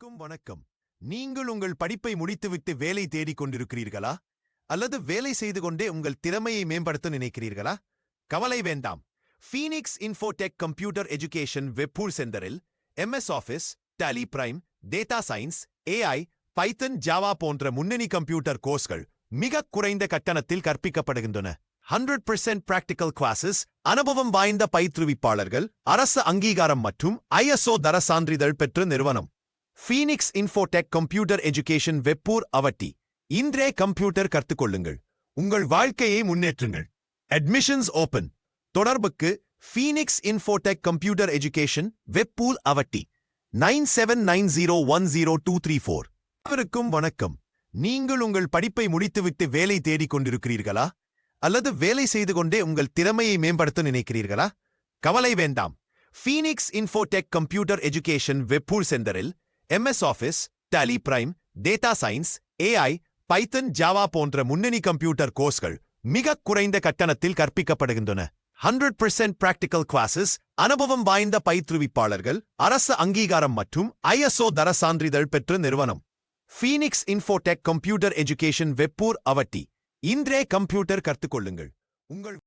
அனைவருக்கும் வணக்கம். நீங்கள் உங்கள் படிப்பை முடித்துவிட்டு வேலை தேடிக் கொண்டிருக்கிறீர்களா? அல்லது வேலை செய்து கொண்டே உங்கள் திறமையை மேம்படுத்த நினைக்கிறீர்களா? கவலை வேண்டாம். Phoenix Infotech computer education Veppur சென்டரில் MS office, Tally Prime, data science, AI, Python, Java போன்ற முன்னணி கம்ப்யூட்டர் கோர்ஸ்கள் மிக குறைந்த கட்டணத்தில் கற்பிக்கப்படுகின்றன. 100% பிராக்டிகல் கிளாஸஸ், அனுபவம் வாய்ந்த பயிற்றுவிப்பாளர்கள், அரசு அங்கீகாரம் மற்றும் ISO தர சான்றிதழ் பெற்ற நிறுவனம். Phoenix Infotech computer education Veppur Avatti. இன்றே கம்ப்யூட்டர் கற்றுக்கொள்ளுங்கள், உங்கள் வாழ்க்கையை முன்னேற்றுங்கள். Admissions open. தொடர்புக்கு Phoenix Infotech computer education Veppur Avatti 9790102234. அனைவருக்கும் வணக்கம். நீங்கள் உங்கள் படிப்பை முடித்துவிட்டு வேலை தேடிக் கொண்டிருக்கிறீர்களா? அல்லது வேலை செய்து கொண்டே உங்கள் திறமையை மேம்படுத்த நினைக்கிறீர்களா? கவலை வேண்டாம். Phoenix Infotech computer education Veppur சென்டரில் MS office, Tally Prime, data science, AI, Python, Java போன்ற முன்னணி கம்ப்யூட்டர் கோர்ஸ்கள் மிக குறைந்த கட்டணத்தில் கற்பிக்கப்படுகின்றன. 100% பிராக்டிகல் கிளாஸஸ், அனுபவம் வாய்ந்த பயிற்றுவிப்பாளர்கள், அரசு அங்கீகாரம் மற்றும் ISO தர சான்றிதழ் பெற்ற நிறுவனம். Phoenix Infotech computer education Veppur Avatti. இன்றே கம்ப்யூட்டர் கற்றுக்கொள்ளுங்கள், உங்கள்